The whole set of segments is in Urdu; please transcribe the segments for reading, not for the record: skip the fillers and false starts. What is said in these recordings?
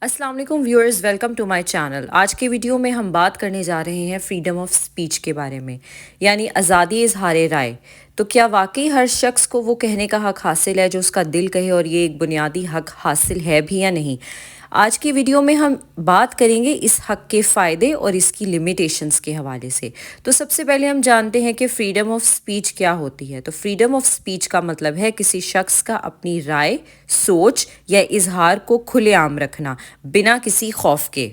السلام علیکم viewers, welcome to my channel. آج کے ویڈیو میں ہم بات کرنے جا رہے ہیں فریڈم آف سپیچ کے بارے میں، یعنی آزادی اظہار رائے۔ تو کیا واقعی ہر شخص کو وہ کہنے کا حق حاصل ہے جو اس کا دل کہے، اور یہ ایک بنیادی حق حاصل ہے بھی یا نہیں؟ آج کی ویڈیو میں ہم بات کریں گے اس حق کے فائدے اور اس کی لیمیٹیشنز کے حوالے سے۔ تو سب سے پہلے ہم جانتے ہیں کہ فریڈم آف سپیچ کیا ہوتی ہے۔ تو فریڈم آف سپیچ کا مطلب ہے کسی شخص کا اپنی رائے، سوچ یا اظہار کو کھلے عام رکھنا بنا کسی خوف کے۔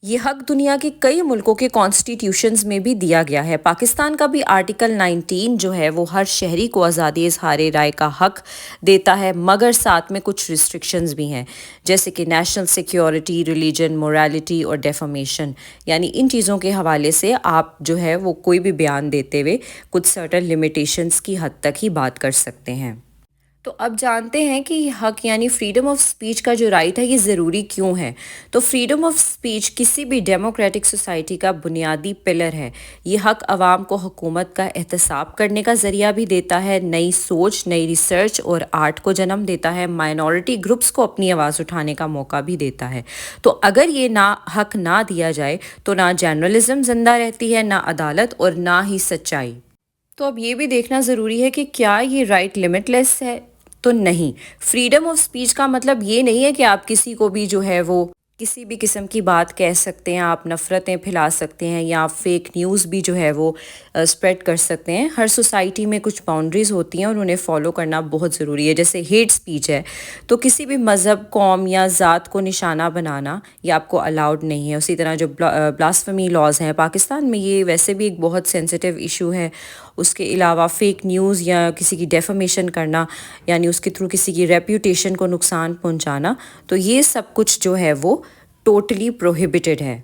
یہ حق دنیا کے کئی ملکوں کے کانسٹیٹیوشنز میں بھی دیا گیا ہے۔ پاکستان کا بھی آرٹیکل 19 جو ہے وہ ہر شہری کو آزادی اظہار رائے کا حق دیتا ہے، مگر ساتھ میں کچھ ریسٹرکشنز بھی ہیں، جیسے کہ نیشنل سیکیورٹی، ریلیجن، موریلٹی اور ڈیفامیشن۔ یعنی ان چیزوں کے حوالے سے آپ جو ہے وہ کوئی بھی بیان دیتے ہوئے کچھ سرٹن لیمیٹیشنز کی حد تک ہی بات کر سکتے ہیں۔ تو اب جانتے ہیں کہ یہ حق یعنی فریڈم آف سپیچ کا جو رائٹ ہے یہ ضروری کیوں ہے۔ تو فریڈم آف سپیچ کسی بھی ڈیموکریٹک سوسائٹی کا بنیادی پلر ہے۔ یہ حق عوام کو حکومت کا احتساب کرنے کا ذریعہ بھی دیتا ہے، نئی سوچ، نئی ریسرچ اور آرٹ کو جنم دیتا ہے، مائنورٹی گروپس کو اپنی آواز اٹھانے کا موقع بھی دیتا ہے۔ تو اگر یہ حق نہ دیا جائے تو نہ جرنلزم زندہ رہتی ہے، نہ عدالت اور نہ ہی سچائی۔ تو اب یہ بھی دیکھنا ضروری ہے کہ کیا یہ رائٹ لمٹ لیس ہے؟ تو نہیں۔ فریڈم آف سپیچ کا مطلب یہ نہیں ہے کہ آپ کسی کو بھی جو ہے وہ کسی بھی قسم کی بات کہہ سکتے ہیں، آپ نفرتیں پھیلا سکتے ہیں، یا فیک نیوز بھی جو ہے وہ اسپریڈ کر سکتے ہیں۔ ہر سوسائٹی میں کچھ باؤنڈریز ہوتی ہیں اور انہیں فالو کرنا بہت ضروری ہے۔ جیسے ہیٹ سپیچ ہے تو کسی بھی مذہب، قوم یا ذات کو نشانہ بنانا یہ آپ کو الاؤڈ نہیں ہے۔ اسی طرح جو بلاسفیمی لاز ہیں پاکستان میں، یہ ویسے بھی ایک بہت سینسیٹیو ایشو ہے۔ اس کے علاوہ فیک نیوز یا کسی کی ڈیفامیشن کرنا، یعنی اس کے تھرو کسی کی ریپیوٹیشن کو نقصان پہنچانا، تو یہ سب کچھ جو ہے وہ ٹوٹلی پروہیبٹڈ ہے۔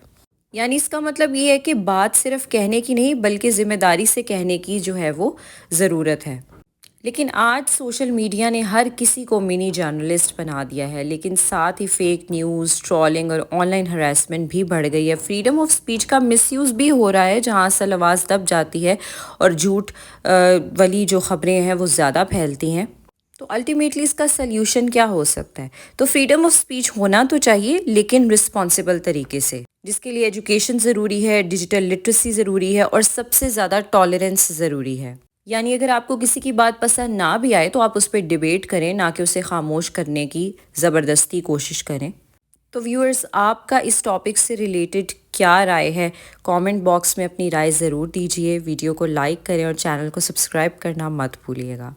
یعنی اس کا مطلب یہ ہے کہ بات صرف کہنے کی نہیں بلکہ ذمہ داری سے کہنے کی جو ہے وہ ضرورت ہے۔ لیکن آج سوشل میڈیا نے ہر کسی کو منی جرنلسٹ بنا دیا ہے، لیکن ساتھ ہی فیک نیوز، ٹرولنگ اور آن لائن ہراسمنٹ بھی بڑھ گئی ہے۔ فریڈم آف سپیچ کا مس یوز بھی ہو رہا ہے، جہاں اصل آواز دب جاتی ہے اور جھوٹ والی جو خبریں ہیں وہ زیادہ پھیلتی ہیں۔ تو الٹیمیٹلی اس کا سلیوشن کیا ہو سکتا ہے؟ تو فریڈم آف سپیچ ہونا تو چاہیے لیکن رسپانسبل طریقے سے، جس کے لیے ایجوکیشن ضروری ہے، ڈیجیٹل لٹریسی ضروری ہے، اور سب سے زیادہ ٹالرنس ضروری ہے۔ یعنی اگر آپ کو کسی کی بات پسند نہ بھی آئے تو آپ اس پہ ڈیبیٹ کریں، نہ کہ اسے خاموش کرنے کی زبردستی کوشش کریں۔ تو ویورز، آپ کا اس ٹاپک سے ریلیٹڈ کیا رائے ہے؟ کامنٹ باکس میں اپنی رائے ضرور دیجیے، ویڈیو کو لائک کریں اور چینل کو سبسکرائب کرنا مت بھولیے گا۔